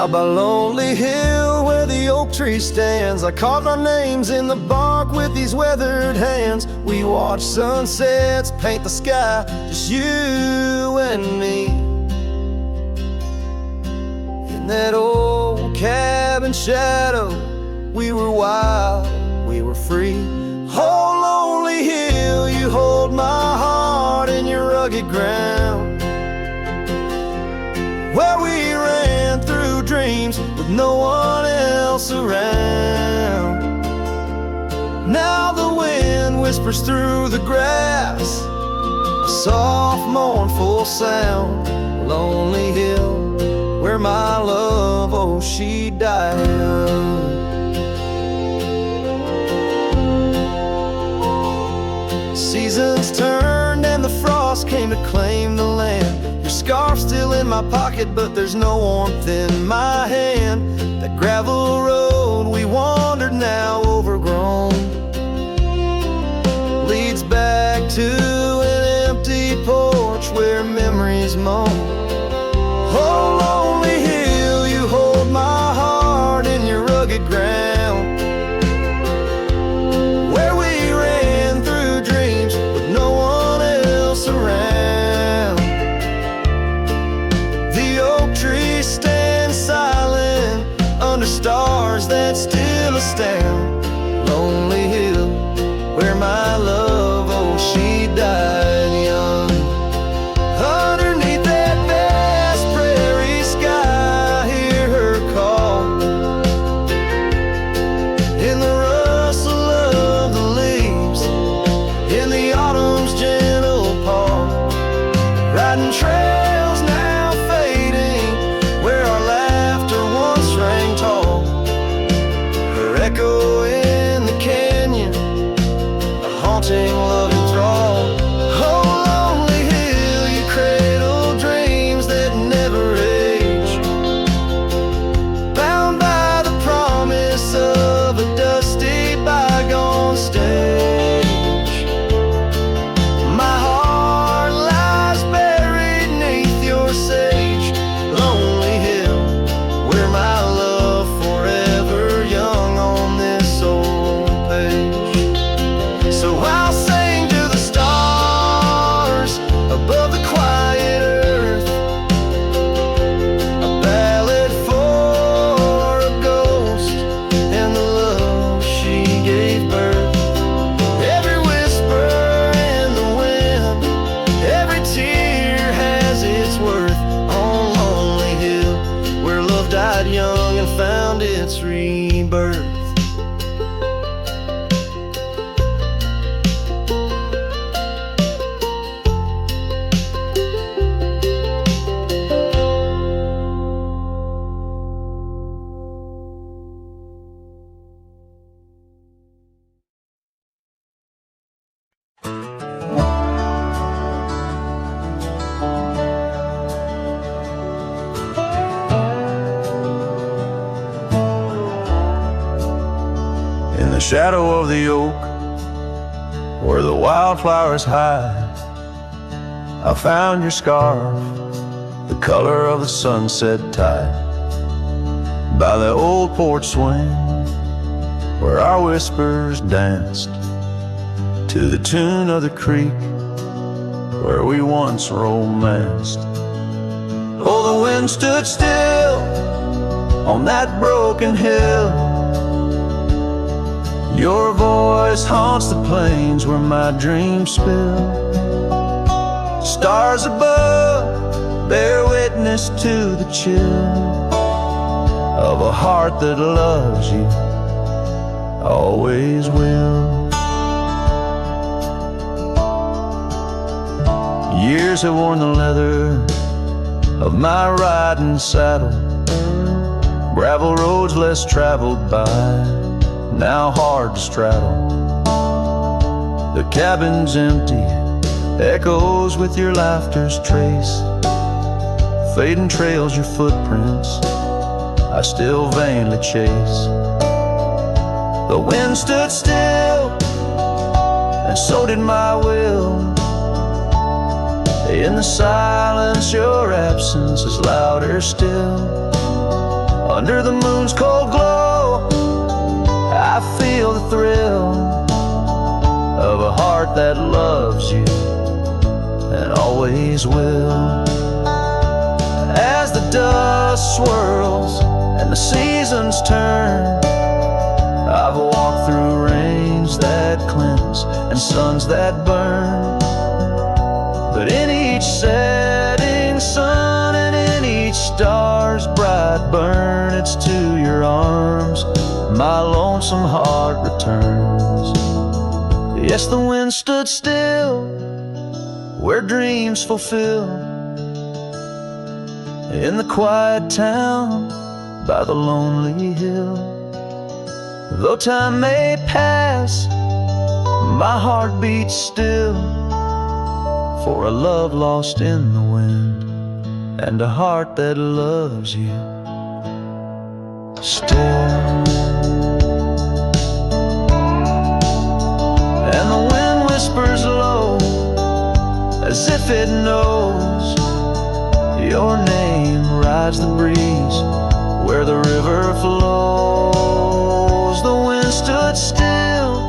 Out by Lonely Hill where the oak tree stands, I carved our names in the bark with these weathered hands. We watched sunsets paint the sky, just you and me. In that old cabin shadow, we were wild, we were free. Oh, lonely hill, you hold my heart in your rugged ground, where we ran through dreams with no one else around. Now the wind whispers through the grass, a soft mournful sound. Lonely hill, where my love, oh, she died young. Seasons turned and the frost came to claim the land. Your scarf's still in my pocket, but there's no warmth in my hand. That gravel road we wandered, now overgrown, leads back to an empty porch where memories moan. Oh, lonely hill, you hold my heart in your rugged ground, where we ran through dreams with no one else around. The oak tree stands silent under stars that still astound. Lonely hill, where my love, oh, she died young. Underneath that vast prairie sky, I hear her call. In the rustle of the leaves, in the autumn's gentle paw, riding trails now fading, where our laughter once rang tall. Her echo in the canyon, a haunting love enthrall. Oh, lonely hill, you cradle dreams that never age, bound by the promise of a dusty bygone stage. My heart lies buried neath your sage. Lonely hill, where my love forever young on this old page. So I'll sing to the stars above the quiet earth, a ballad for a ghost and the love she gave birth. Every whisper in the wind, every tear has its worth. On lonely hill, where love died young and found its rebirth. In the shadow of the oak, where the wildflowers hide, I found your scarf, the color of the sunset tide, by the old porch swing, where our whispers danced to the tune of the creek, where we once romanced. Oh, the wind stood still on that broken hill. Your voice haunts the plains where my dreams spill. Stars above bear witness to the chill of a heart that loves you, always will. Years have worn the leather of my riding saddle, gravel roads less traveled by, now hard to straddle. The cabin's empty, echoes with your laughter's trace, fading trails your footprints I still vainly chase. The wind stood still, and so did my will. In the silence your absence is louder still. Under the moon's cold glow, I feel the thrill of a heart that loves you and always will. As the dust swirls and the seasons turn, I've walked through rains that cleanse and suns that burn. But in each setting sun and in each star's bright burn, it's to your arms my lonesome heart returns. Yes, the wind stood still where dreams fulfill, in the quiet town by the lonely hill. Though time may pass, my heart beats still, for a love lost in the wind and a heart that loves you still. And the wind whispers low as if it knows your name rides the breeze where the river flows. The wind stood still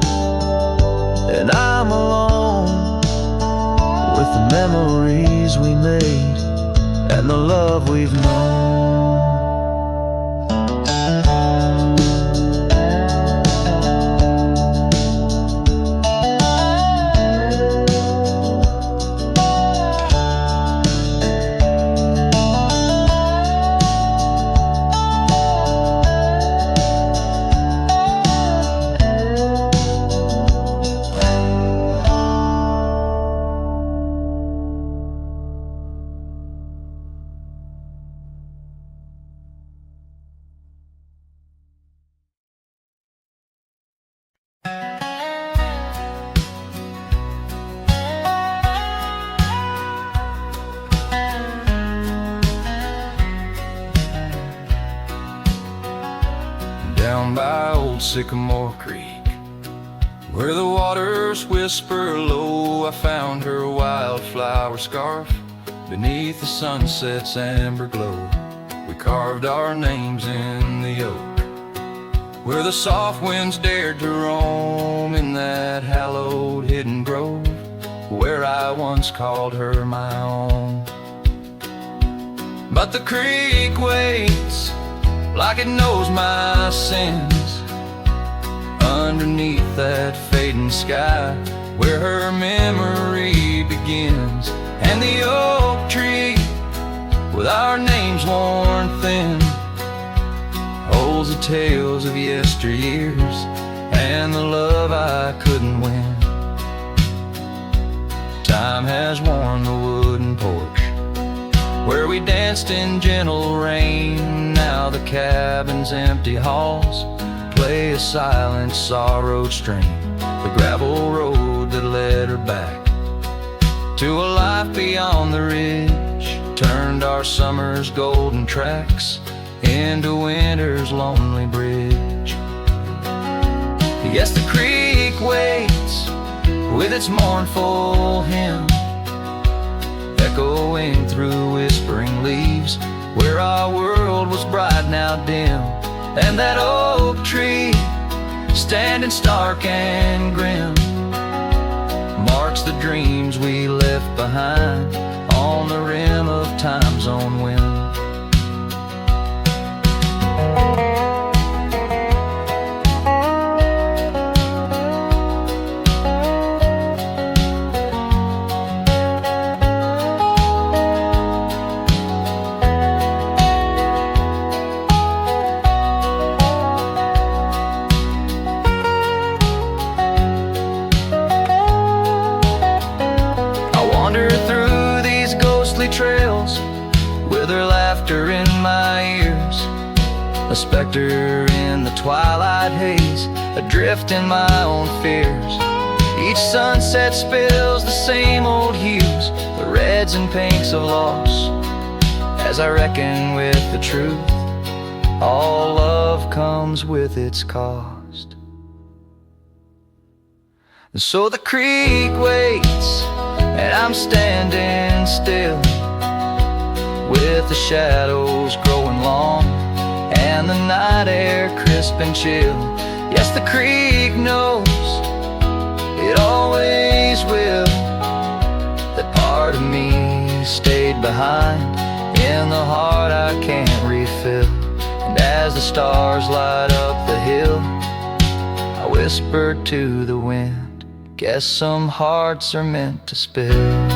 and I'm alone with the memories we made and the love we've known. Down by old Sycamore Creek, where the waters whisper low, I found her wildflower scarf beneath the sunset's amber glow. We carved our names in the oak, where the soft winds dared to roam, in that hallowed hidden grove, where I once called her my own. But the creek waits like it knows my sins, underneath that fading sky, where her memory begins. And the oak tree, with our names worn thin, holds the tales of yesteryears and the love I couldn't win. Time has worn the wooden porch where we danced in gentle rain. Now the cabin's empty halls play a silent sorrowed strain. The gravel road that led her back to a life beyond the ridge turned our summer's golden tracks into winter's lonely bridge. Yes, the creek waits with its mournful hymn, echoing through whispering leaves, where our world was bright now dim. And that oak tree, standing stark and grim, marks the dreams we left behind on the rim of time's own wind. Trails with her laughter in my ears, a specter in the twilight haze, adrift in my own fears. Each sunset spills the same old hues, the reds and pinks of loss, as I reckon with the truth, all love comes with its cost. And so the creek waits and I'm standing still, with the shadows growing long and the night air crisp and chill. Yes, the creek knows, it always will, that part of me stayed behind in the heart I can't refill. And as the stars light up the hill, I whispered to the wind, guess some hearts are meant to spill.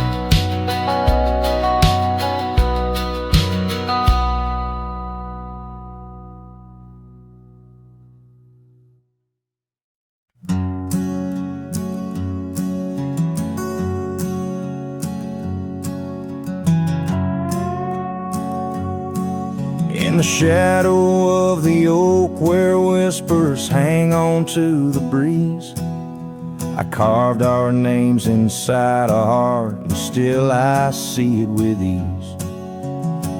In the shadow of the oak where whispers hang on to the breeze, I carved our names inside a heart, and still I see it with ease.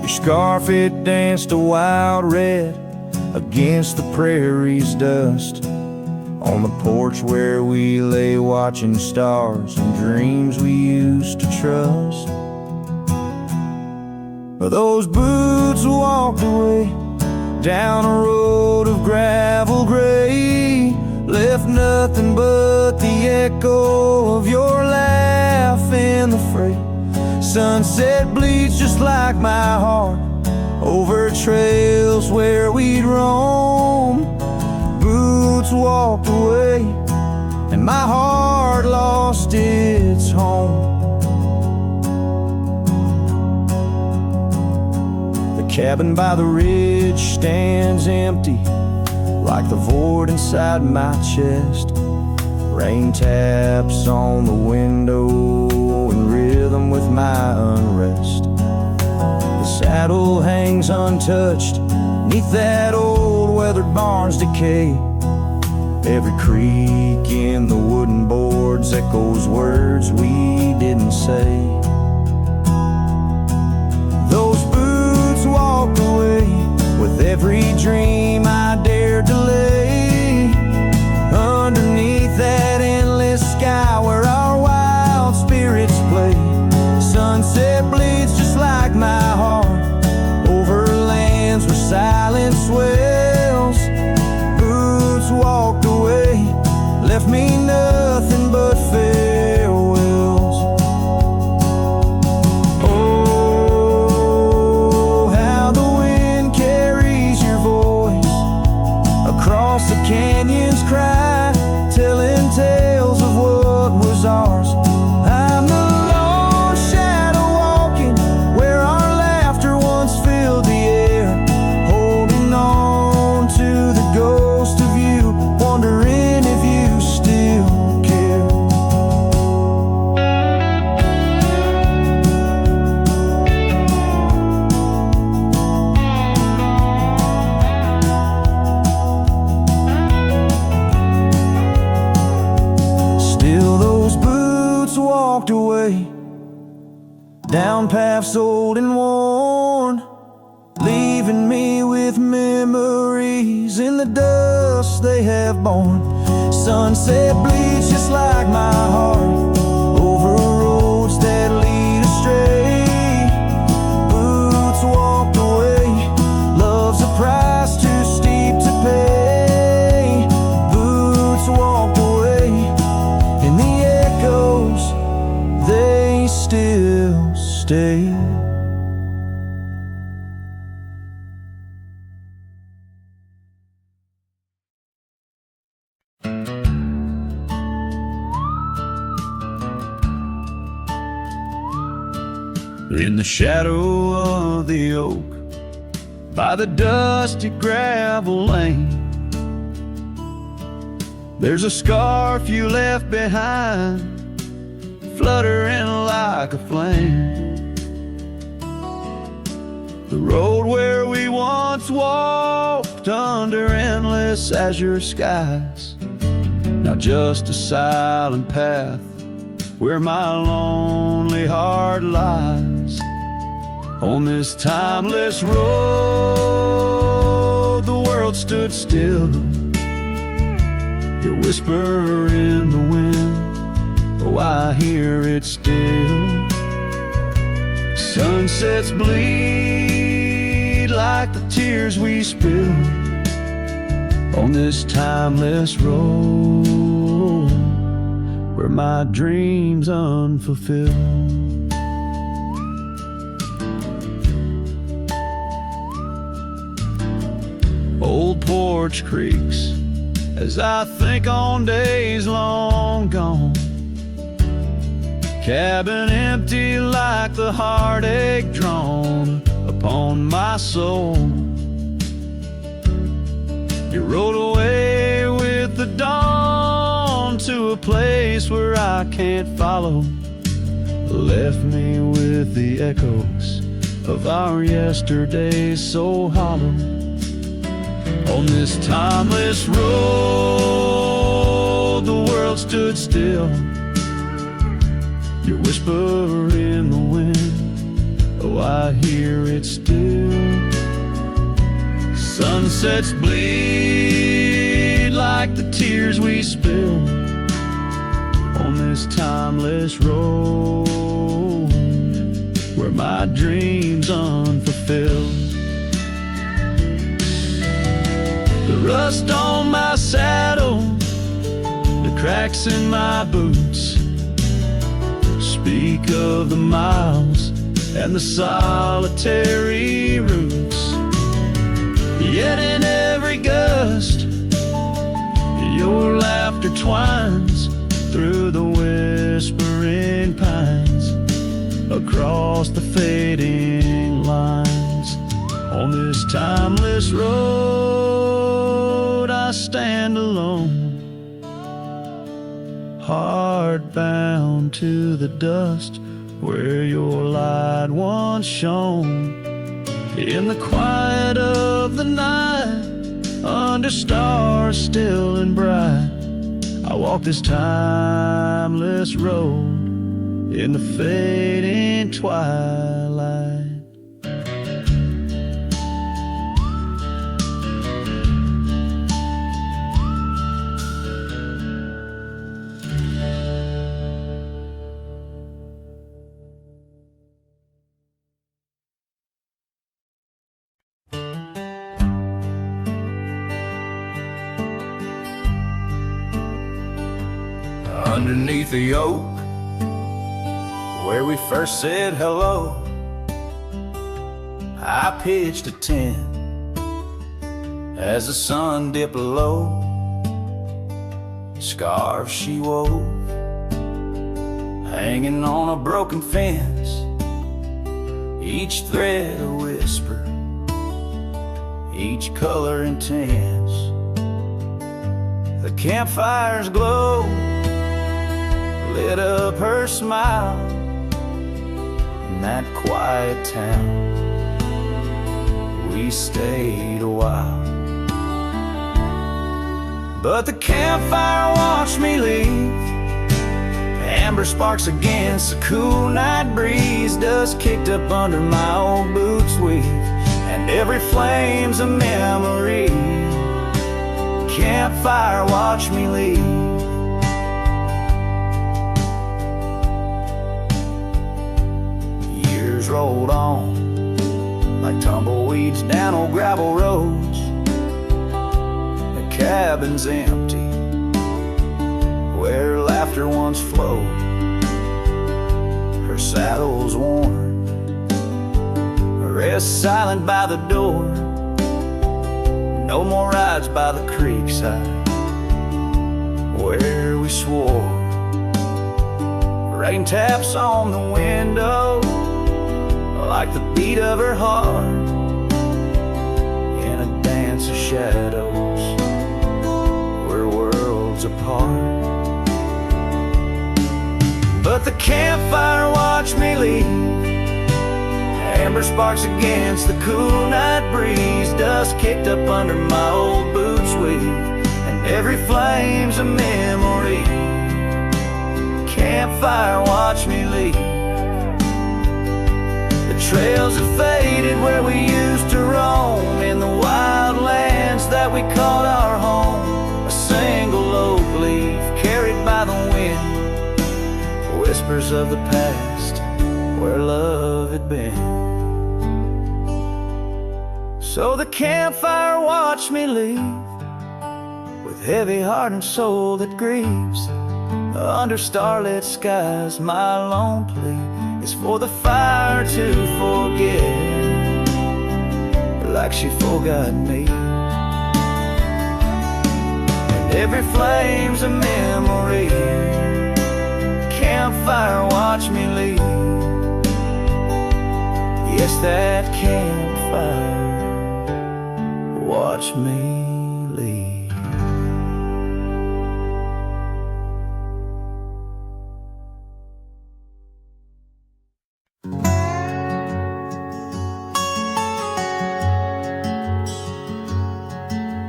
Your scarf, it danced a wild red against the prairie's dust, on the porch where we lay watching stars and dreams we used to trust. Those boots walked away down a road of gravel gray, left nothing but the echo of your laugh in the fray. Sunset bleeds just like my heart over trails where we'd roam. Boots walked away and my heart lost its home. The cabin by the ridge stands empty, like the void inside my chest. Rain taps on the window in rhythm with my unrest. The saddle hangs untouched neath that old weathered barn's decay. Every creak in the wooden boards echoes words we didn't say. Those boots walked away with every dream I dared to lay underneath that endless sky where our wild spirits play. Sunset bleeds just like my heart over lands where silence swells. Boots walked away, left me nothing but farewells. Oh, how the wind carries your voice across the canyon's cry, telling tales of what was ours. I'm the lone shadow walking where our laughter once filled the air, holding on to the ghost of you, wondering if you still care. Still those boots walked away down paths old and worn, leaving me with memories in the dust they have borne. Sunset bleeds just like my heart over roads that lead astray. Boots walked away, love's a price too steep to pay. Boots walked away, and the echoes, they still stay. In the shadow of the oak, by the dusty gravel lane, there's a scarf you left behind, fluttering like a flame. The road where we once walked under endless azure skies, now just a silent path where my lonely heart lies. On this timeless road, the world stood still, your whisper in the wind, oh, I hear it still. Sunsets bleed like the tears we spill on this timeless road where my dreams unfulfilled. Old porch creaks as I think on days long gone. Cabin empty like the heartache drawn upon my soul. You rode away with the dawn to a place where I can't follow. Left me with the echoes of our yesterdays so hollow. On this timeless road, the world stood still. Your whisper in the wind, oh, I hear it still. Sunsets bleed like the tears we spill on this timeless road where my dreams unfulfilled. The rust on my saddle, the cracks in my boots speak of the miles and the solitary routes. Yet in every gust, your laughter twines through the whispering pines, across the fading lines. On this timeless road, I stand alone, heart bound to the dust where your light once shone. In the quiet of the night, under stars still and bright, I walk this timeless road in the fading twilight. Underneath the oak, where we first said hello, I pitched a tent as the sun dipped low. Scarves she wove, hanging on a broken fence, each thread a whisper, each color intense. The campfire's glow lit up her smile in that quiet town. We stayed a while, but the campfire watched me leave. Amber sparks against the cool night breeze, dust kicked up under my old boots weave, and every flame's a memory. Campfire watched me leave. Rolled on like tumbleweeds down old gravel roads. The cabin's empty where laughter once flowed. Her saddle's worn, rest silent by the door. No more rides by the creekside where we swore. Rain taps on the window like the beat of her heart in a dance of shadows, we're worlds apart. But the campfire watched me leave. Amber sparks against the cool night breeze, dust kicked up under my old boots weave, and every flame's a memory. Campfire watched me leave. The trails have faded where we used to roam, in the wild lands that we called our home. A single oak leaf carried by the wind, whispers of the past where love had been. So the campfire watched me leave, with heavy heart and soul that grieves. Under starlit skies, my lone plea is for the fire to forget, like she forgot me. And every flame's a memory. Campfire, watch me leave. Yes, that campfire, watch me leave.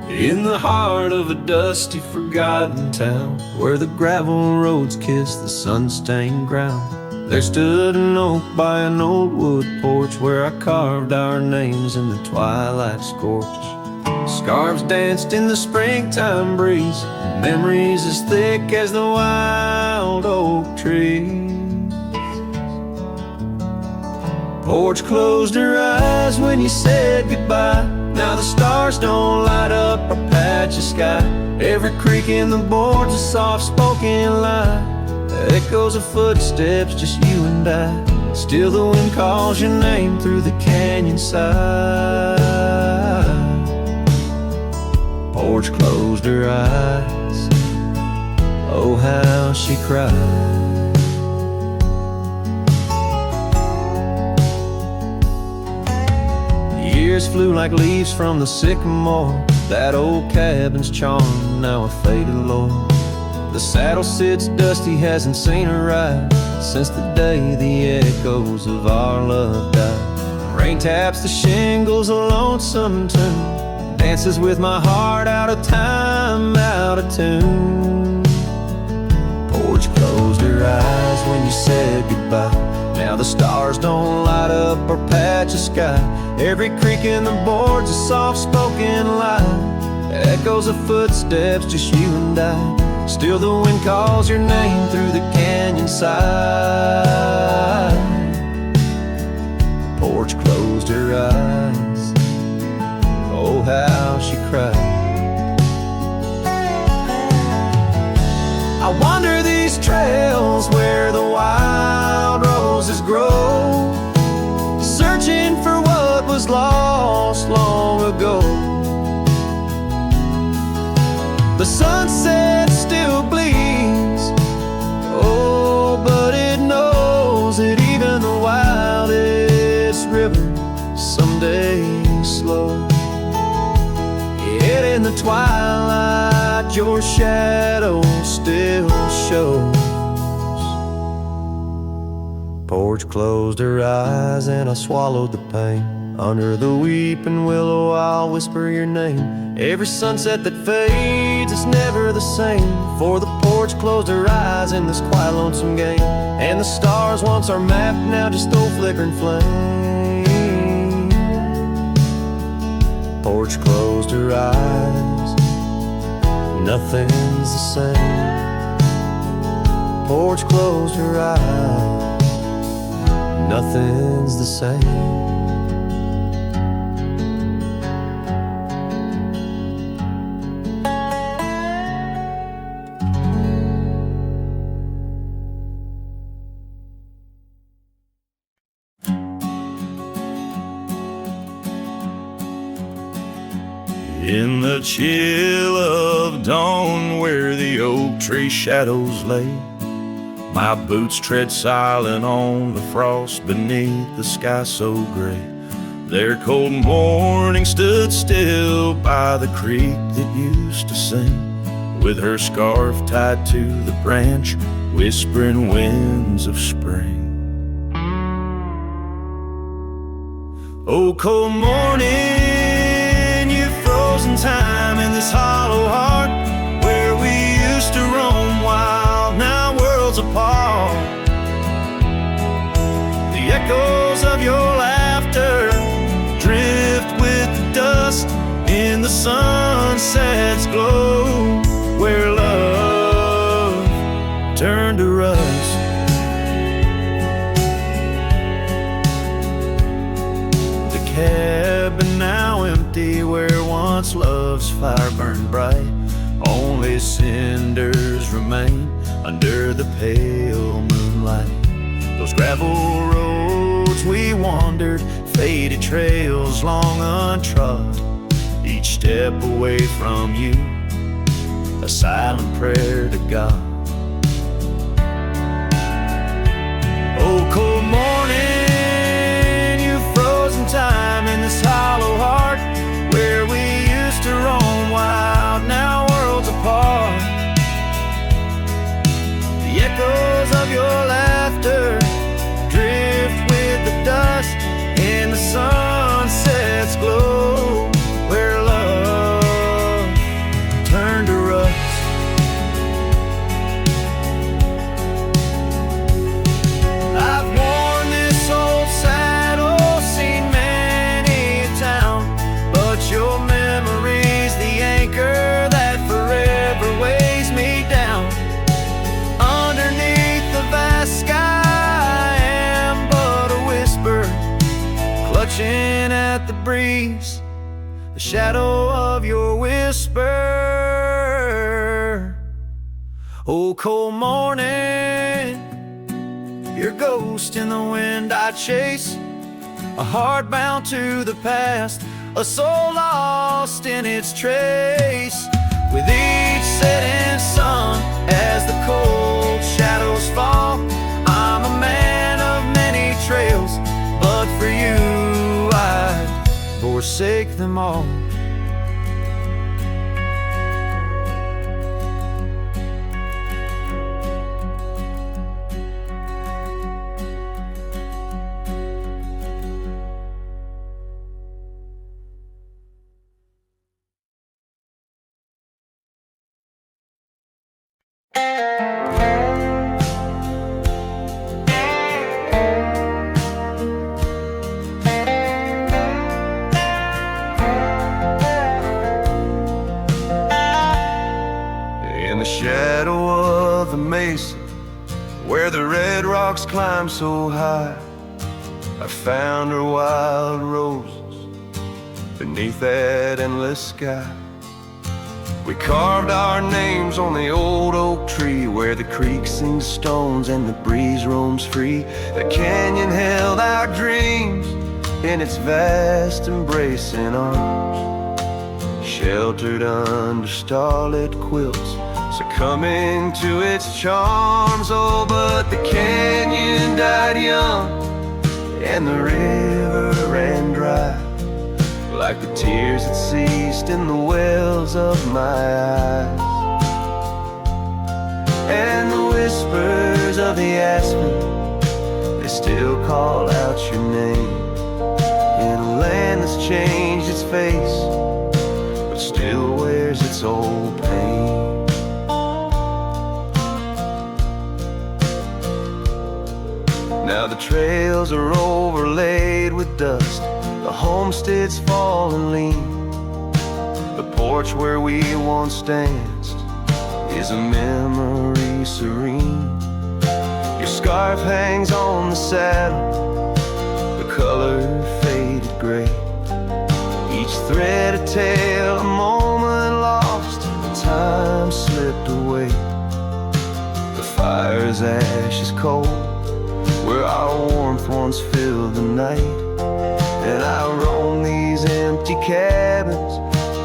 In the heart of a dusty, forgotten town, where the gravel roads kiss the sun-stained ground, there stood an oak by an old wood porch, where I carved our names in the twilight scorch. Scarves danced in the springtime breeze, memories as thick as the wild oak trees. Porch closed her eyes when you said goodbye. Now the stars don't light up our patch of sky. Every creak in the board's a soft-spoken lie. Echoes of footsteps, just you and I. Still the wind calls your name through the canyon side. Porch closed her eyes. Oh, how she cried. Years flew like leaves from the sycamore. That old cabin's charm, now a faded lore. The saddle sits dusty, hasn't seen a ride since the day the echoes of our love died. Rain taps the shingles, a lonesome tune dances with my heart, out of time, out of tune. Porch closed her eyes when you said goodbye. Now the stars don't light up our patch of sky. Every creak in the board's a soft-spoken lie. Echoes of footsteps, just you and I. Still the wind calls your name through the canyon side. Porch closed her eyes. Oh, how she cried. I wander these trails where the wild roses grow, searching for what was lost long ago. The sunset still bleeds, oh, but it knows that even the wildest river someday slows. Yet in the twilight your shadow still shows. Porch closed her eyes and I swallowed the pain. Under the weeping willow I'll whisper your name. Every sunset that fades, it's never the same. For the porch closed her eyes in this quiet lonesome game. And the stars once our map, now just old flickering flame. Porch closed her eyes, nothing's the same. Porch closed her eyes, nothing's the same. In the chill of dawn, where the oak tree shadows lay, my boots tread silent on the frost beneath the sky so gray. Their cold morning stood still by the creek that used to sing, with her scarf tied to the branch, whispering winds of spring. Oh, cold morning, frozen time in this hollow heart, where we used to roam wild, now worlds apart. The echoes of your laughter drift with the dust in the sunset's glow, where love turned to rust. The cabin now empty, campfire burned bright. Only cinders remain under the pale moonlight. Those gravel roads we wandered, faded trails long untrod. Each step away from you, a silent prayer to God. Oh, cold morning, you've frozen time in this hollow heart, where we used to roam wild, now worlds apart. The echoes of your laughter drift with the dust in the sunset's glow, where love turned to rust. I've worn this old saddle, seen many a town, but your memory's the anchor that forever weighs me down. Underneath the vast sky, I am but a whisper, clutching at the breeze, the shadow of your whisper. Oh, cold morning, your ghost in the wind I chase, a heart bound to the past, a soul lost in its trace. With each setting sun, as the cold shadows fall, I'm a man of many trails, but for you I'd forsake them all. In the shadow of the mesa, where the red rocks climb so high, I found her wild roses beneath that endless sky. We carved our names on the old oak tree, where the creek sings stones and the breeze roams free. The canyon held our dreams in its vast embracing arms, sheltered under starlit quilts, succumbing to its charms. Oh, but the canyon died young and the river ran dry, like the tears that ceased in the wells of my eyes. And the whispers of the aspen, they still call out your name, in a land that's changed its face, but still wears its old pain. Now the trails are overlaid with dust, the homestead's fallen lean. The porch where we once danced is a memory serene. Your scarf hangs on the saddle, the color faded gray, each thread a tale, a moment lost, and time slipped away. The fire's ashes cold, where our warmth once filled the night, and I roam these empty cabins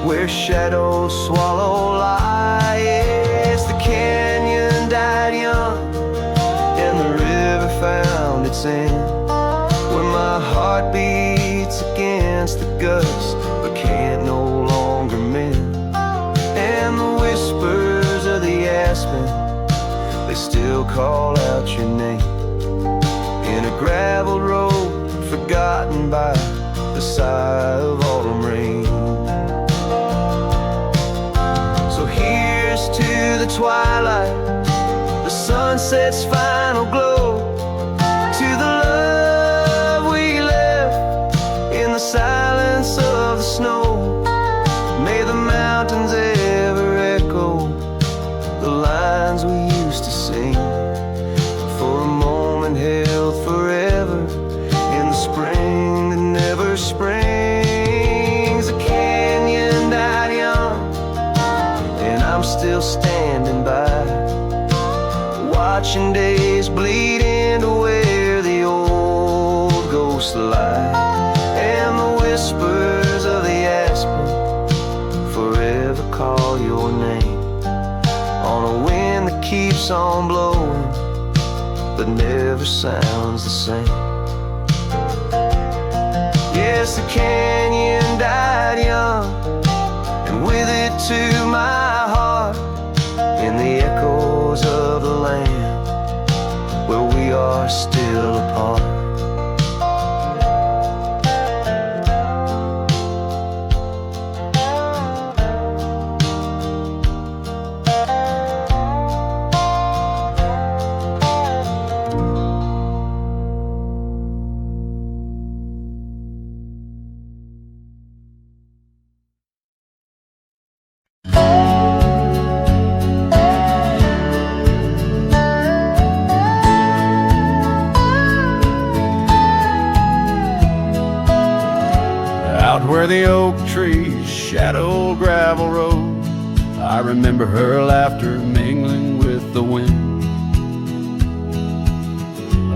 where shadows swallow light. Yes, the canyon died young and the river found its end, where my heart beats against the gust but can't no longer mend. And the whispers of the aspen, they still call out your name, in a gravel road forgotten by the sigh of autumn rain. So here's to the twilight, the sunset's final glow, to the love we left in the silence of the snow. May the mountains ever echo the lines we used to sing, for a moment held forever in the spring that never springs. A canyon died young I'm still standing by, watching days bleed into where the old ghosts lie, and the whispers of the aspen forever call your name on a wind that keeps on blowing but never sounds the same. Yes, the canyon died young, and with it too my heart, in the echoes of the land where we are still apart. Out where the oak trees shadow gravel road, I remember her laughter mingling with the wind.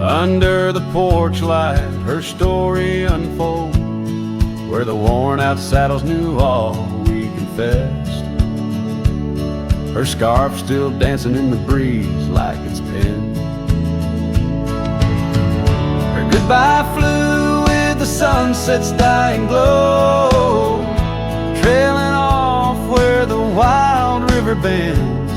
Under the porch light, her story unfolds, where the worn-out saddles knew all we confessed. Her scarf still dancing in the breeze like it's pinned. Her goodbye flew with the sunset's dying glow, trailing off where the wild river bends,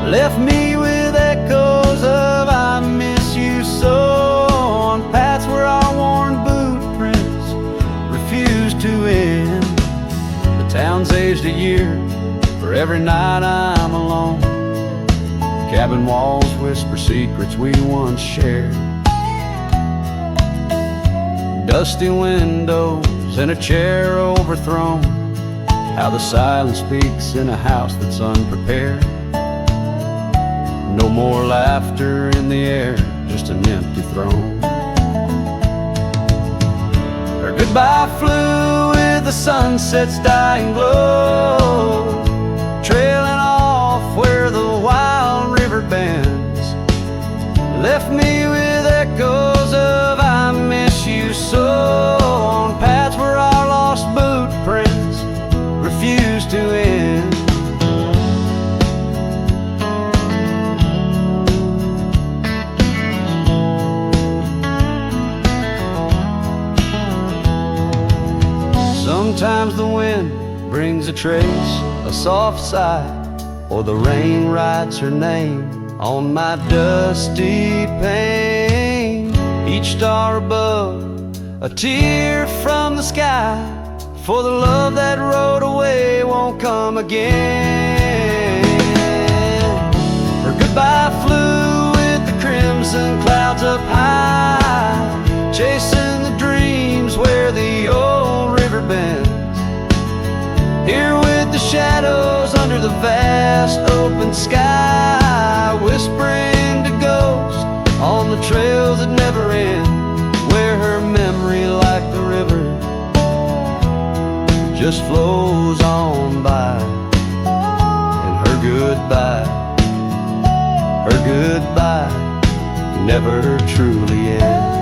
left me with echoes of I miss you so, on paths where our worn boot prints refuse to end. The town's aged a year for every night I'm alone. Cabin walls whisper secrets we once shared. Dusty windows and a chair overthrown, how the silence speaks in a house that's unprepared. No more laughter in the air, just an empty throne. Her goodbye flew with the sunset's dying glow, trailing off where the wild river bends, left me with echoes of I miss you so, on paths where our lost boot prints refuse to end. Sometimes the wind brings a trace, a soft sigh, or the rain writes her name on my dusty pane. Each star above, a tear from the sky, for the love that rode away won't come again. Her goodbye flew with the crimson clouds up high, chasing the dreams where the old river bends. Here with the shadows under the vast open sky, whispering to ghosts on the trails that never end, where her memory like the river just flows on by, and her goodbye never truly ends.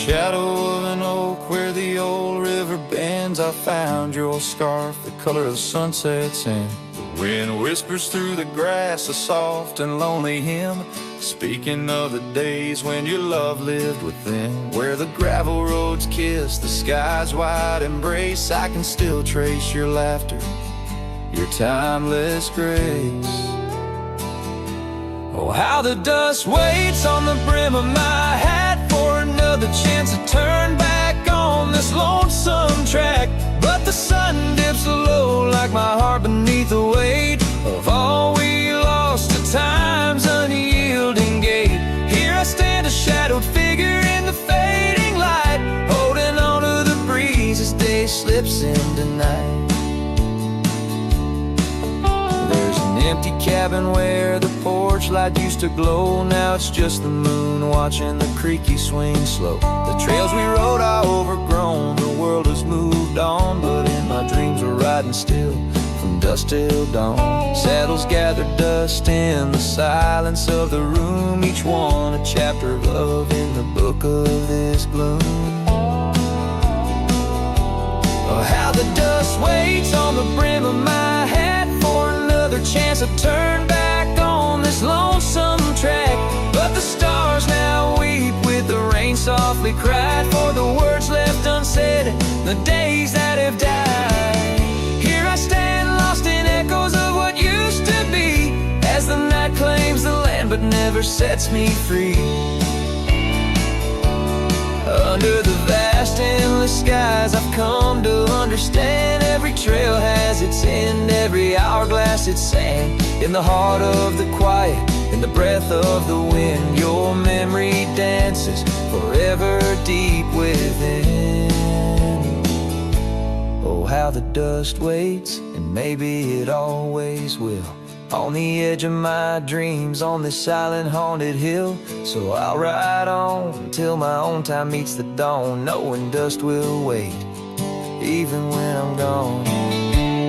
shadow of an oak where the old river bends, I found your scarf, the color of the sunset sand, the Wind whispers through the grass, a soft and lonely hymn, speaking of the days when your love lived within. Where the gravel roads kiss the sky's wide embrace, I can still trace your laughter, your timeless grace. Oh, how the dust waits on the brim of my hat for another chance to turn back on this lonesome track. But the sun dips low like my heart beneath the weight of all we lost to time's unyielding gate. Here I stand, a shadowed figure in the fading light, holding on to the breeze as day slips into night. There's an empty cabin where the porch light used to glow. Now it's just the moon watching the creaky swing slow. The trails we rode are overgrown, the world has moved on, but in my dreams we're riding still from dusk till dawn. Saddles gather dust in the silence of the room, each one a chapter of love in the book of this gloom. Oh, how the dust waits on the brim of my hat for another chance to turn back on this lonesome track. But the stars now weep with the rain softly cried for the words left unsaid, the days that have died. Here I stand lost in echoes of what used to be, as the night claims the land but never sets me free. Under the vast endless skies I've come to understand, every trail has its end, every hourglass its sand. In the heart of the quiet, in the breath of the wind, your memory dances forever deep within. Oh, how the dust waits, and maybe it always will, on the edge of my dreams, on this silent haunted hill. So I'll ride on till my own time meets the dawn, knowing dust will wait, even when I'm gone.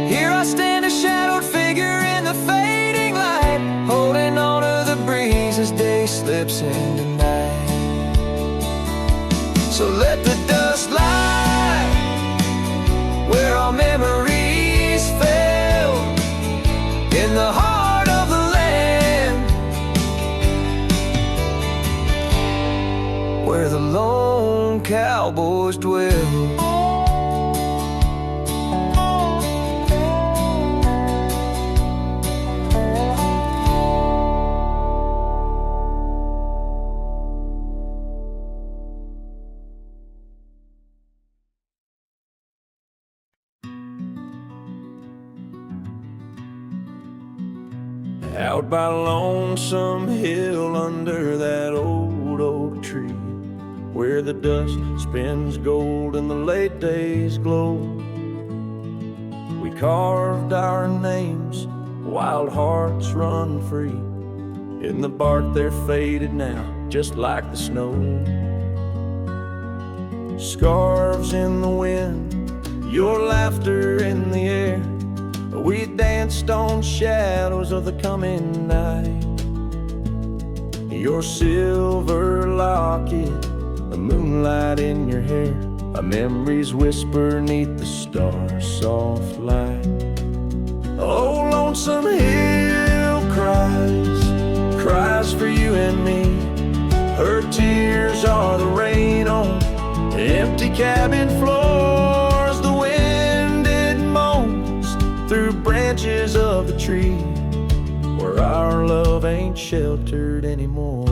Here I stand, a shadowed figure in the fading light, holding on to the breeze as day slips into night. So let the dust lie where our memories fell, in the heart of the land, where the lone cowboys dwell. Out by Lonesome Hill under that old oak tree, where the dust spins gold and the late days glow, we carved our names, wild hearts run free. In the bark they're faded now, just like the snow. Scarves in the wind, your laughter in the air, we danced on shadows of the coming night. Your silver locket, the moonlight in your hair, a memory's whisper neath the stars' soft light. Oh, Lonesome Hill cries, cries for you and me. Her tears are the rain on empty cabin floors. The wind, it moans through branches of the tree, where our love ain't sheltered anymore.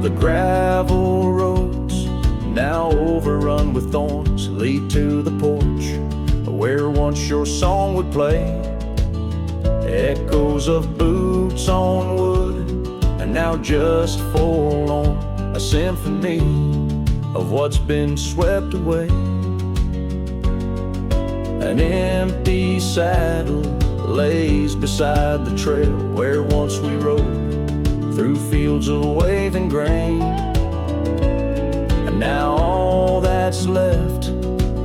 The gravel roads, now overrun with thorns, lead to the porch where once your song would play. Echoes of boots on wood, and now just forlorn, a symphony of what's been swept away. An empty saddle lays beside the trail where once we rode through fields of waving grain. And now all that's left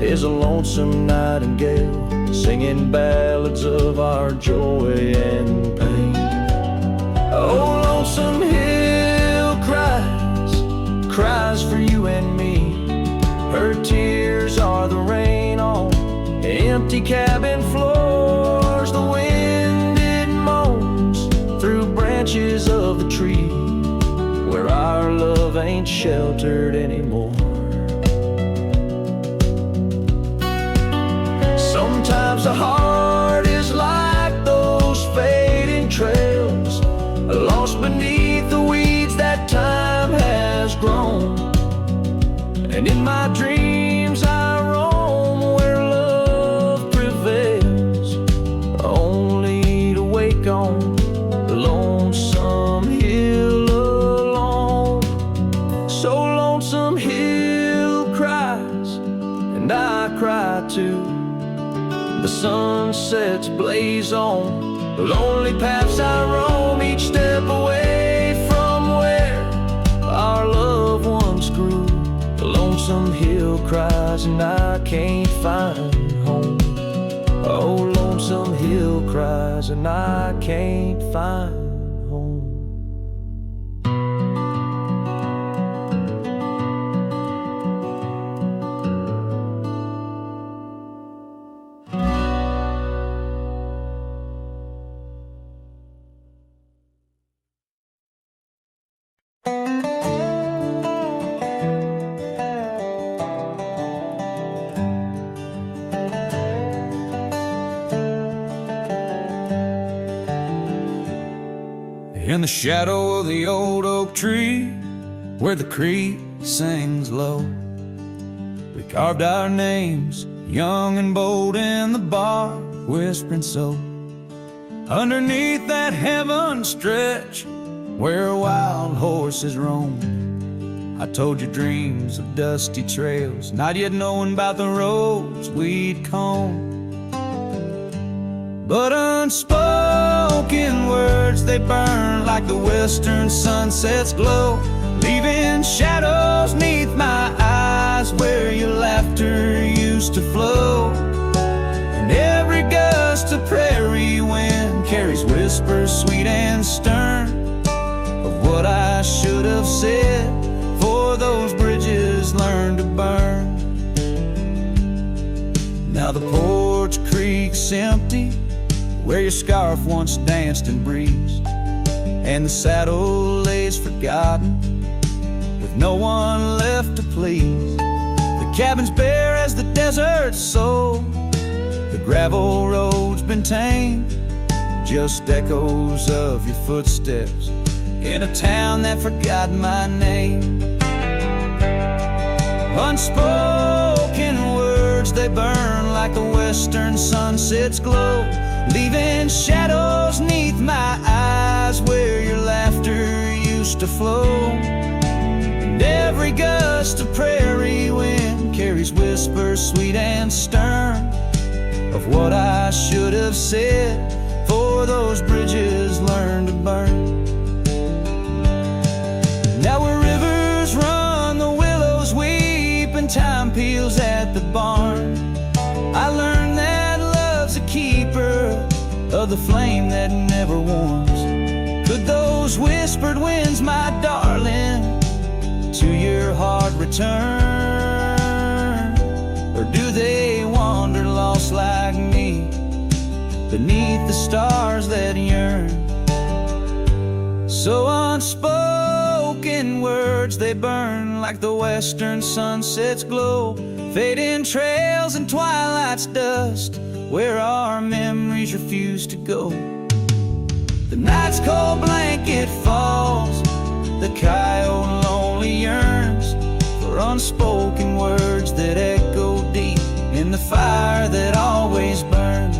is a lonesome nightingale singing ballads of our joy and pain. Oh, Lonesome Hill cries, cries for you and me. Her tears are the rain on ain't sheltered anymore. Sometimes the heart is like those fading trails, lost beneath the weeds that time has grown. And in my dreams I roam where love prevails, only to wake on the lonesome hill alone. So lonesome hill cries, and I cry too. The sunsets blaze on the lonely paths I roam, each step away from where our loved ones grew. The lonesome hill cries and I can't find home. Oh, lonesome hill cries and I can't find home. In the shadow of the old oak tree, where the creek sings low, we carved our names, young and bold, in the bark, whispering so. Underneath that heaven stretch, where wild horses roam, I told you dreams of dusty trails, not yet knowing about the roads we'd comb. But unspoken words, they burn like the western sunset's glow, leaving shadows neath my eyes where your laughter used to flow. And every gust of prairie wind carries whispers sweet and stern of what I should have said, for those bridges learned to burn. Now the porch creak's empty, where your scarf once danced and breezed, and the saddle lays forgotten, with no one left to please. The cabin's bare as the desert's soul, the gravel road's been tamed, just echoes of your footsteps in a town that forgot my name. Unspoken words, they burn like the western sunset's glow, leaving shadows neath my eyes where your laughter used to flow. And every gust of prairie wind carries whispers sweet and stern of what I should have said, for those bridges learned to burn. Now where rivers run, the willows weep, and time peels at the barn, I learned that love's a keeper of the flame that never warms. Could those whispered winds, my darling, to your heart return? Or do they wander lost like me beneath the stars that yearn? So unspoken words, they burn like the western sunset's glow, fading trails and twilight's dust, where our memories refuse to go. The night's cold blanket falls, the coyote lonely yearns for unspoken words that echo deep in the fire that always burns.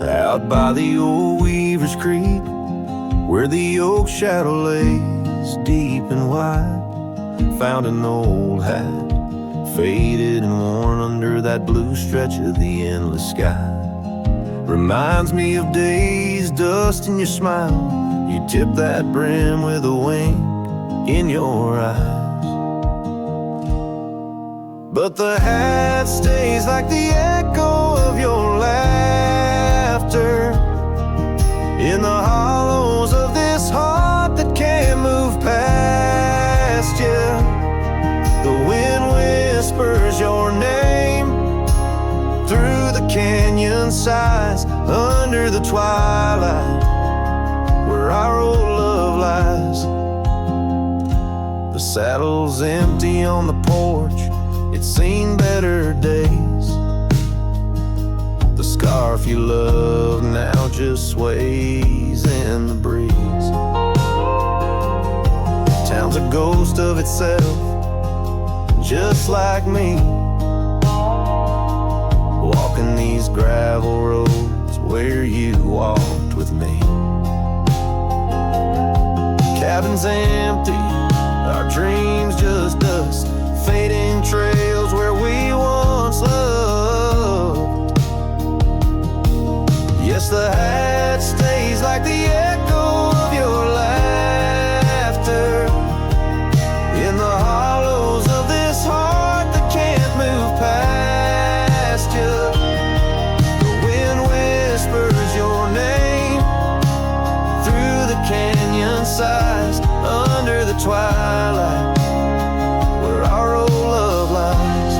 Out by the old Weaver's Creek, where the oak shadow lays deep and wide, found an old hat, faded and worn under that blue stretch of the endless sky. Reminds me of days, dust in your smile, You tip that brim with a wink in your eyes. But the hat stays like the echo of your laughter in the hollows of this heart that can't move past you. The wind whispers your name through the canyon sides, under the twilight where our old love lies. The saddle's empty on the porch, it's seen better days. The scarf you love now just sways in the breeze. Town's a ghost of itself, just like me, walking these gravel roads where you walked with me. Cabin's empty, our dreams just dust, fading trails where we once loved. Yes, the hat stays like the echo of your laughter in the hollows of this heart that can't move past you. The wind whispers your name through the canyon sides, under the twilight where our old love lies.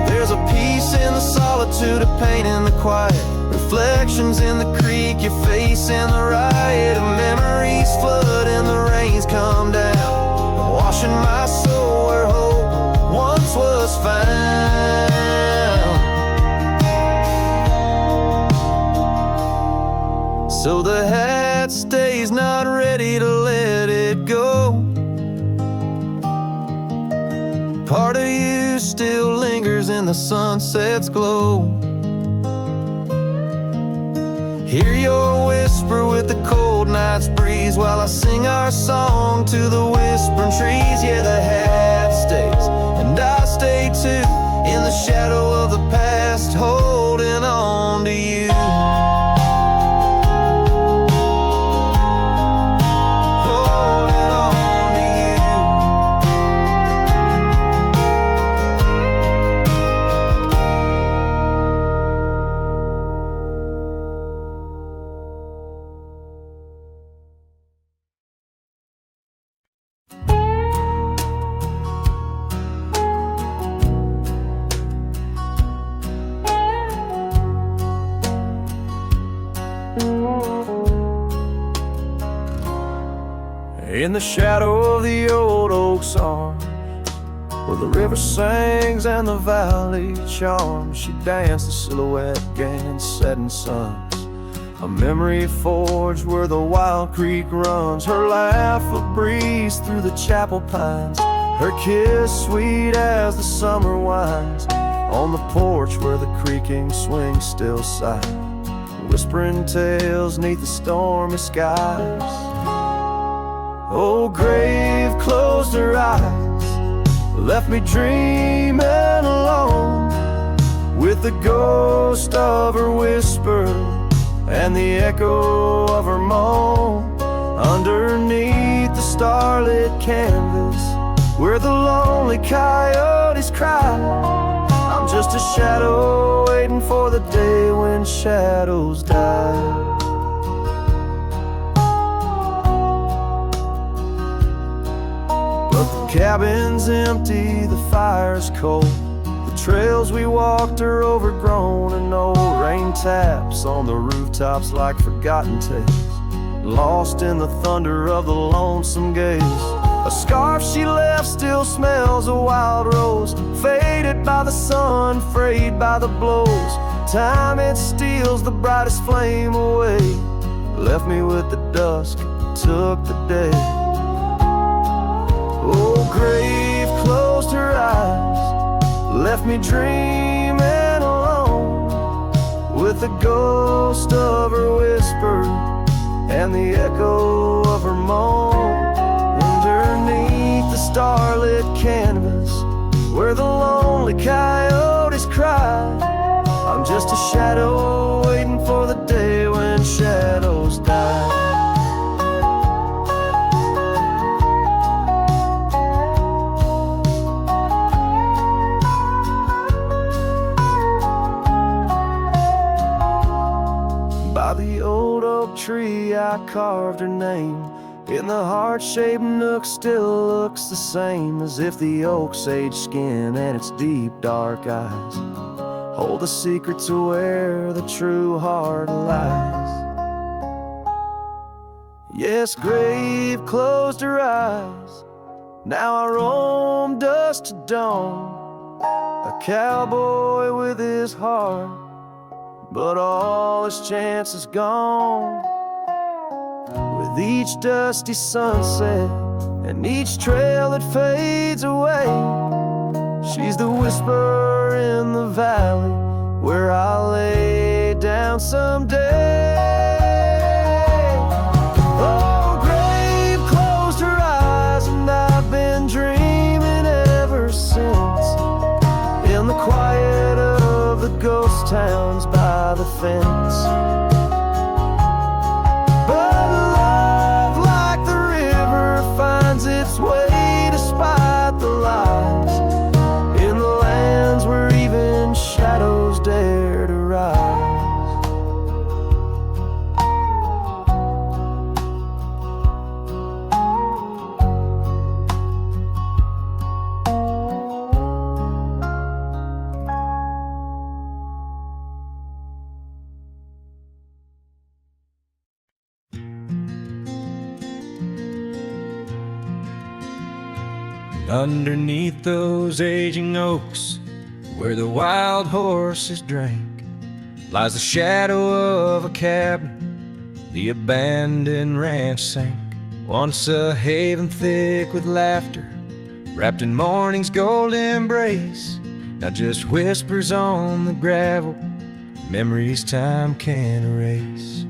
There's a peace in the solitude, a pain in the quiet, reflections in the creek, your face in the riot of memories flood and the rains come down, washing my soul where hope once was found. So the hat stays, not ready to let it go. Part of you still lingers in the sunset's glow. Hear your whisper with the cold night's breeze while I sing our song to the whispering trees. Yeah, the hat stays, and I stay too, in the shadow of the past, holding on to you. In the shadow of the old oak's arms, where the river sings and the valley charms, she danced a silhouette against setting suns. A memory forged where the wild creek runs, her laugh a breeze through the chapel pines, her kiss sweet as the summer winds, on the porch where the creaking swing still sigh, whispering tales neath the stormy skies. Oh, grave closed her eyes, left me dreaming alone, with the ghost of her whisper and the echo of her moan, underneath the starlit canvas where the lonely coyotes cry. I'm just a shadow waiting for the day when shadows die. The cabin's empty, the fire's cold, the trails we walked are overgrown, and old rain taps on the rooftops like forgotten tales, lost in the thunder of the lonesome gaze. A scarf she left still smells a wild rose, faded by the sun, frayed by the blows. Time it steals the brightest flame away, left me with the dusk, took the day. Oh, grave closed her eyes, left me dreaming alone, with the ghost of her whisper and the echo of her moan, underneath the starlit canvas where the lonely coyotes cry. I'm just a shadow waiting for the day when shadows die. tree I carved her name. In the heart-shaped nook still looks the same, as if the oak sage skin and its deep dark eyes hold the secret to where the true heart lies. Yes, grave closed her eyes. Now I roam dusk to dawn, a cowboy with his heart, but all his chances gone. With each dusty sunset and each trail that fades away, she's the whisper in the valley where I'll lay down someday. Oh, grave closed her eyes, and I've been dreaming ever since, in the quiet of the ghost towns by the fence. But love, like the river, finds its way despite the lies, in the lands where even shadows dare to rise. Underneath those aging oaks, where the wild horses drank, lies the shadow of a cabin the abandoned ranch sank. Once a haven thick with laughter, wrapped in morning's gold embrace, now just whispers on the gravel, memories time can't erase.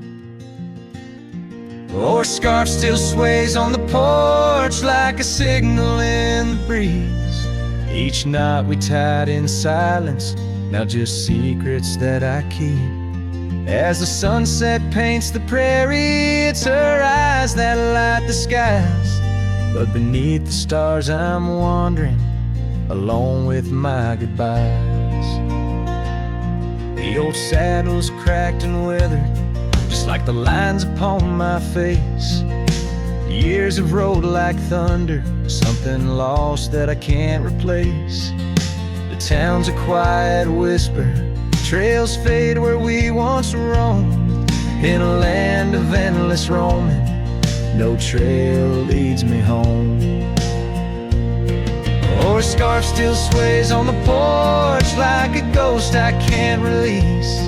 Or scarf still sways on the porch like a signal in the breeze. Each knot we tied in silence, now just secrets that I keep. As the sunset paints the prairie, it's her eyes that light the skies. But beneath the stars I'm wandering, alone with my goodbyes. The old saddle's cracked and withered, just like the lines upon my face. Years have rolled like thunder, something lost that I can't replace. The town's a quiet whisper, trails fade where we once roamed. In a land of endless roaming, no trail leads me home. Or a scarf still sways on the porch like a ghost I can't release.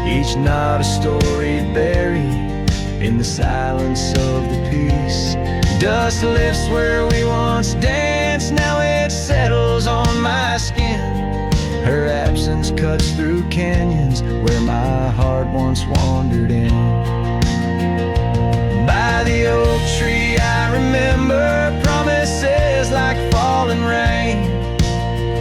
Each knot a story buried in the silence of the peace. Dust lifts where we once danced, now it settles on my skin. Her absence cuts through canyons where my heart once wandered in. By the oak tree I remember promises like falling rain,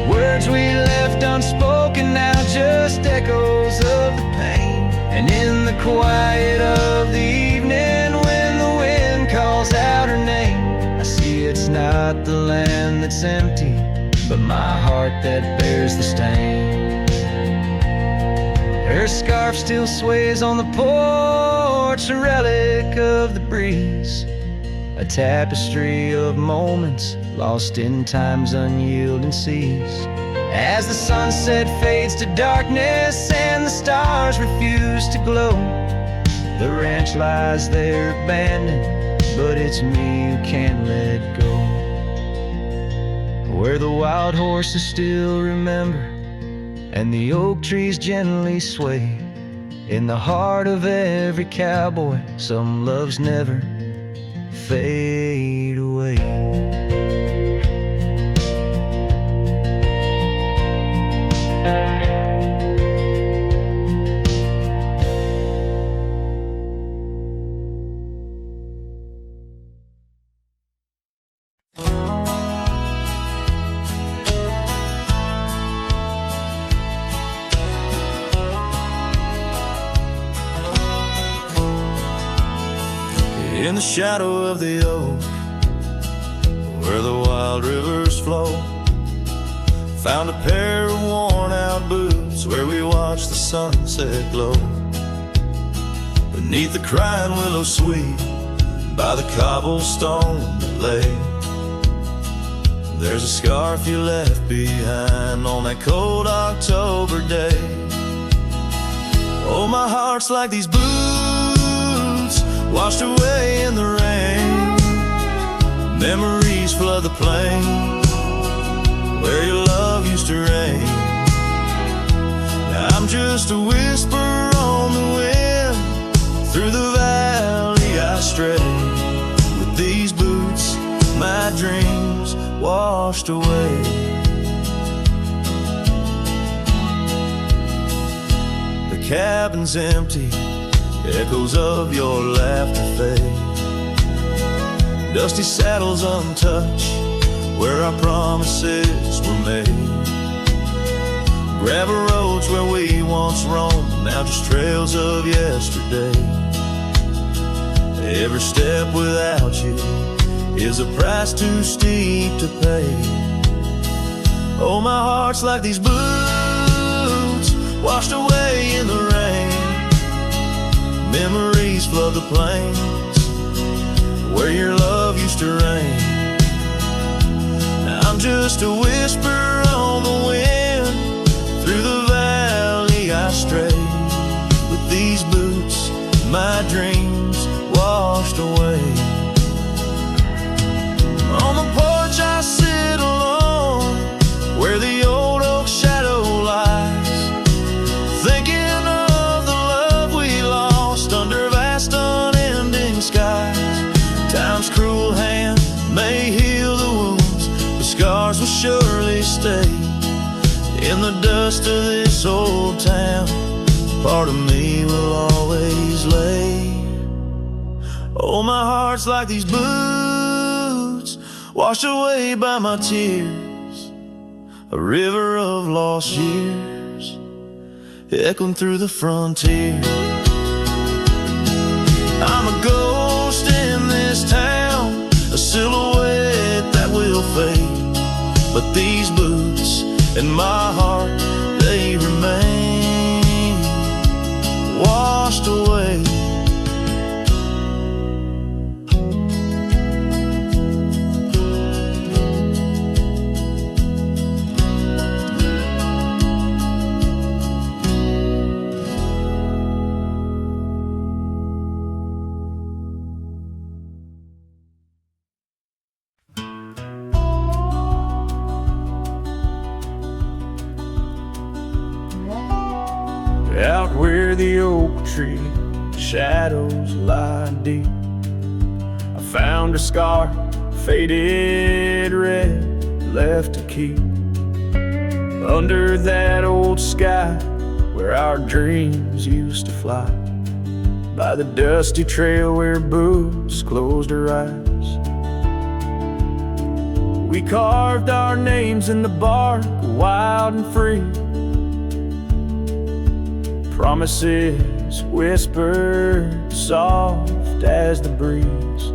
words we left unspoken, now just echoes of the pain. And in the quiet of the evening, when the wind calls out her name, I see it's not the land that's empty, but my heart that bears the stain. Her scarf still sways on the porch, a relic of the breeze, a tapestry of moments lost in time's unyielding seas. As the sunset fades to darkness and the stars refuse to glow, the ranch lies there abandoned, but it's me who can't let go. Where the wild horses still remember and the oak trees gently sway, in the heart of every cowboy some loves never fade away. In the shadow of the oak, where the wild rivers flow, found a pair of worn out boots where we watched the sunset glow. 'neath the crying willow sweet, by the cobblestone that lay. There's a scarf you left behind on that cold October day. Oh, my heart's like these boots washed away in the rain. Memories flood the plain where your love used to reign. Now I'm just a whisper on the wind, through the valley I stray. With these boots, my dreams washed away. The cabin's empty, echoes of your laughter fade. Dusty saddles untouched, where our promises were made. Gravel roads where we once roamed, now just trails of yesterday. Every step without you is a price too steep to pay. Oh, my heart's like these boots washed away in the rain. Memories flood the plains where your love used to reign. Now I'm just a whisper on the wind, through the valley I stray. With these boots, my dreams washed away. On the porch I sit alone, where the old oak shadow lies, thinking of the love we lost under vast unending skies. Time's cruel hand may heal the wounds, but scars will surely stay. In the dust of this old town, part of me will always lay. Oh, my heart's like these boots washed away by my tears, a river of lost years echoing through the frontier. I'm a ghost in this town, a silhouette that will fade, but these boots in my heart, they remain washed away. Out where the oak tree shadows lie deep, I found a scar, faded red, left to keep. Under that old sky where our dreams used to fly, by the dusty trail where boots closed her eyes. We carved our names in the bark, wild and free. Promises whispered soft as the breeze.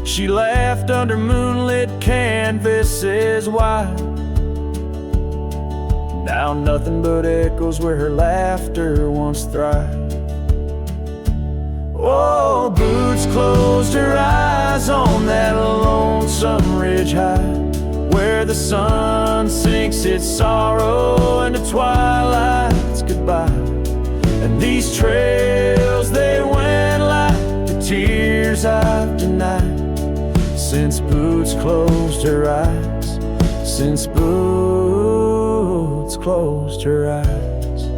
She laughed under moonlit canvases wide. Now nothing but echoes where her laughter once thrived. Oh, boots closed her eyes on that lonesome ridge high, where the sun sinks its sorrow into twilight's goodbye. And these trails, they went like the tears I've denied, since boots closed her eyes, since boots closed her eyes.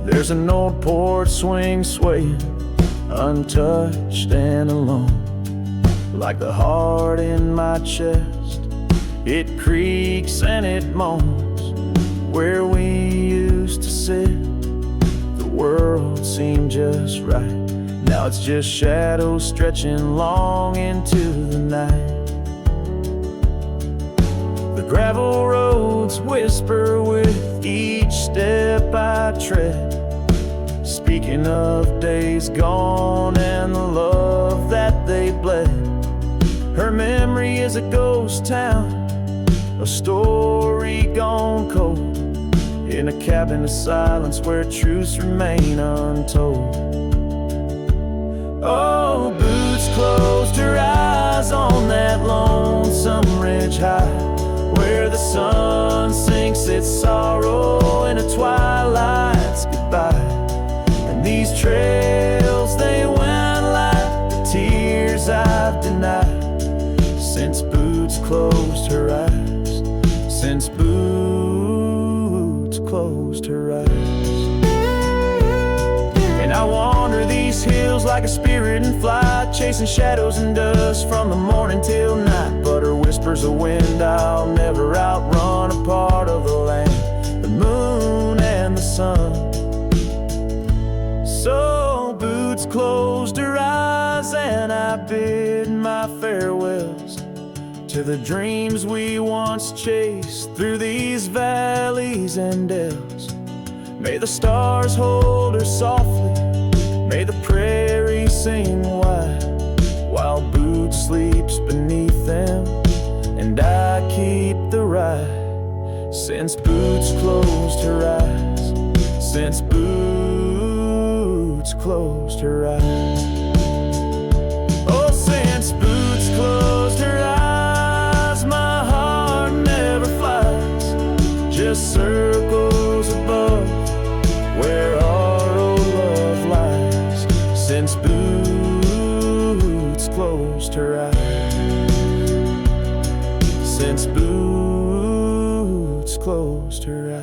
There's an old porch swing swaying, untouched and alone, like the heart in my chest. It creaks and it moans where we used to sit. The world seemed just right, now it's just shadows stretching long into the night. The gravel roads whisper with each step I tread, speaking of days gone and the love that they bled. Her memory is a ghost town, a story gone cold, in a cabin of silence where truths remain untold. Oh, Boots closed her eyes on that lonesome ridge high, where the sun sinks its sorrow in a twilight's goodbye. And these trails, they went like the tears I've denied, since Boots closed her eyes, since Boots closed her eyes. And I wander these hills like a spirit in flight, chasing shadows and dust from the morning till night. But her whispers of wind I'll never outrun, a part of the land, the moon and the sun. So Boots closed her eyes and I bid my farewells to the dreams we once chased through these valleys and dells. May the stars hold her softly, may the prairie sing wide, while Boots sleeps beneath them and I keep the ride. Since Boots closed her eyes, since Boots closed her eyes. Oh, since Boots closed her eyes, my heart never flies, just circles above where our old love lies. Since Boots closed her eyes, since Boots closed her eyes.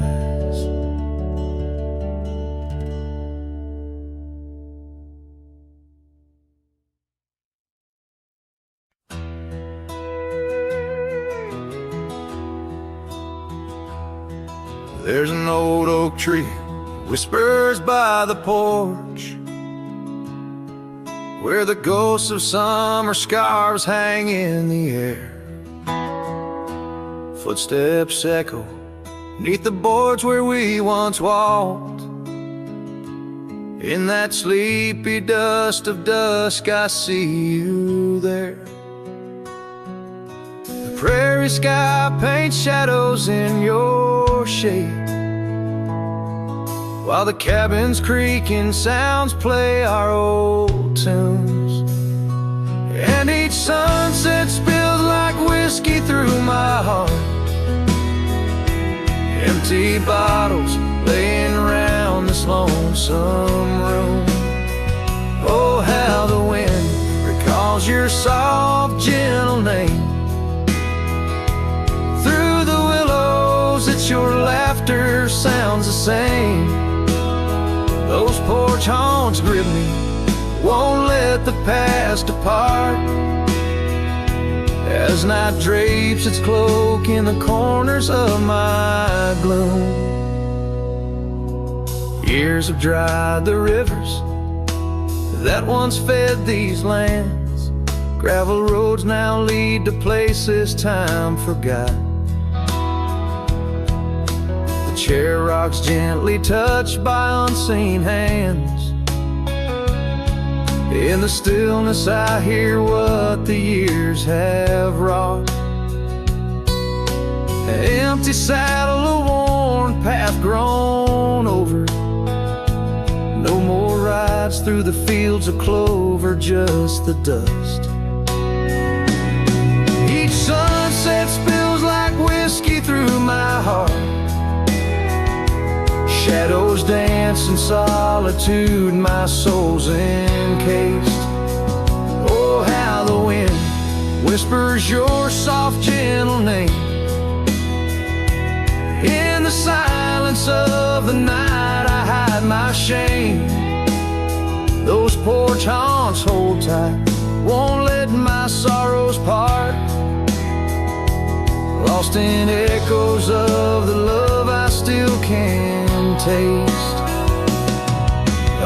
There's an old oak tree whispers by the porch, where the ghosts of summer scarves hang in the air. Footsteps echo neath the boards where we once walked. In that sleepy dust of dusk I see you there. The prairie sky paints shadows in your shape, while the cabin's creaking sounds play our old tunes. And each sunset spills like whiskey through my heart, empty bottles laying around this lonesome room. Oh, how the wind recalls your soft, gentle name. Through the willows, it's your laughter sounds the same. Those porch haunts grip me, won't let the past depart, as night drapes its cloak in the corners of my gloom. Years have dried the rivers that once fed these lands. Gravel roads now lead to places time forgot. The chair rocks gently touched by unseen hands. In the stillness I hear what the years have wrought. An empty saddle, a worn path grown over. No more rides through the fields of clover, just the dust. Each sunset spills like whiskey through my heart. Shadows dance in solitude, my soul's encased. Oh, how the wind whispers your soft, gentle name. In the silence of the night I hide my shame. Those porch haunts hold tight, won't let my sorrows part. Lost in echoes of the love I still can taste.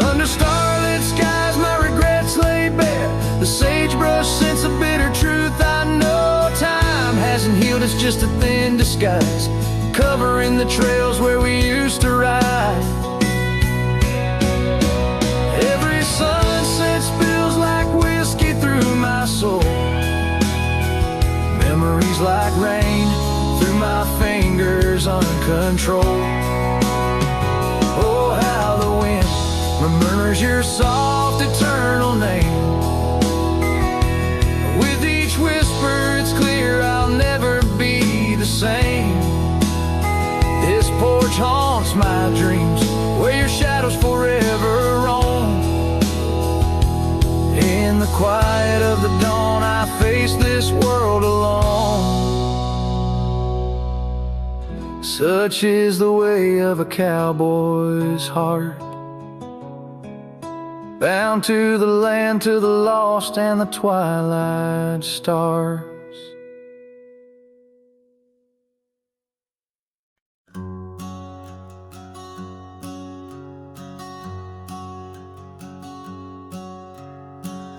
Under starlit skies my regrets lay bare, the sagebrush scents a bitter truth I know. Time hasn't healed, it's just a thin disguise, covering the trails where we used to ride. Every sunset spills like whiskey through my soul. Memories like rain through my fingers uncontrolled. Oh, how the wind murmurs your soft, soft eternal name. With each whisper it's clear I'll never be the same. This porch haunts my dreams, where your shadows forever roam. In the quiet of the dawn I face this world alone. Such is the way of a cowboy's heart, bound to the land, to the lost and the twilight stars.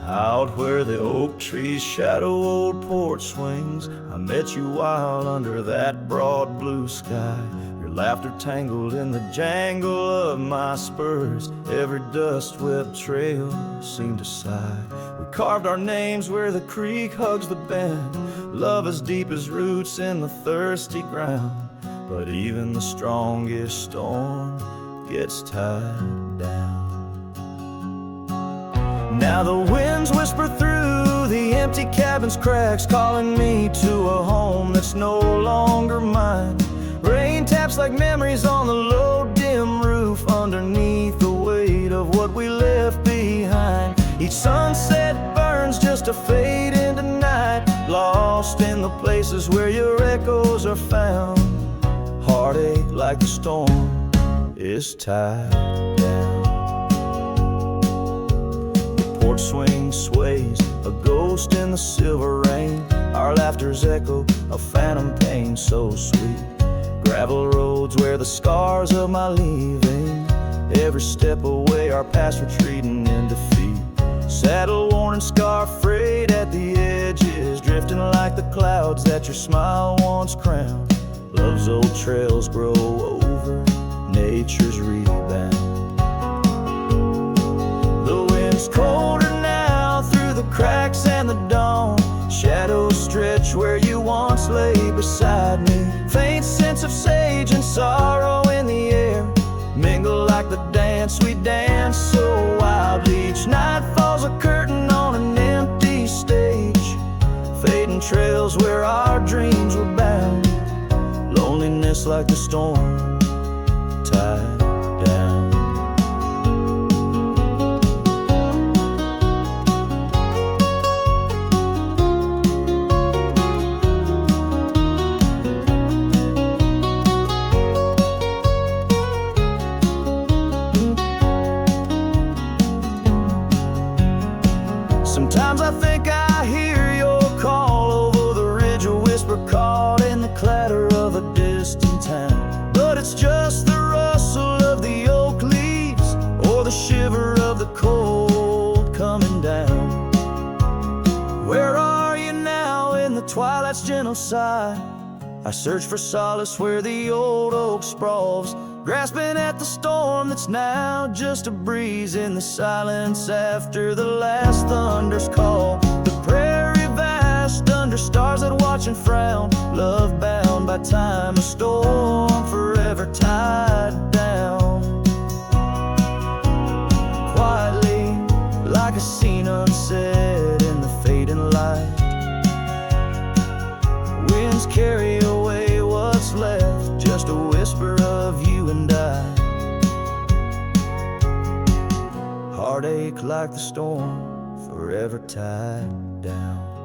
Out where the oak trees shadow old porch swings, I met you wild under that broad blue sky. Your laughter tangled in the jangle of my spurs. Every dust-swept trail seemed to sigh. We carved our names where the creek hugs the bend. Love as deep as roots in the thirsty ground. But even the strongest storm gets tied down. Now the winds whisper through the empty cabin's cracks, calling me to a home that's no longer mine. Rain taps like memories on the low dim roof, underneath the weight of what we left behind. Each sunset burns just to fade into night, lost in the places where your echoes are found. Heartache like the storm is tied down. Porch swing sways, a ghost in the silver rain. Our laughter's echo, a phantom pain so sweet. Gravel roads where the scars of my leaving. Every step away our past retreating in defeat. Saddle worn and scar frayed at the edges, drifting like the clouds that your smile once crowned. Love's old trails grow over nature's rebound. The wind's colder now through the cracks and the dawn. Shadows stretch where you once lay beside me. Faint sense of sage and sorrow in the air, mingle like the dance we dance so wildly. Each night falls a curtain on an empty stage, fading trails where our dreams were bound. Loneliness like the storm tied down. Sometimes I think I hear your call over the ridge, a whisper caught in the clatter of a distant town. But it's just the rustle of the oak leaves, or the shiver of the cold coming down. Where are you now in the twilight's gentle sigh? I search for solace where the old oak sprawls, grasping at the storm that's now just a breeze in the silence after the last thunder's call. The prairie vast under stars that watch and frown, love bound by time, a storm forever tied down. Quietly, like a scene unsaid in the fading light, winds carry away what's left, just a whisper of you and I. Heartache like the storm, forever tied down.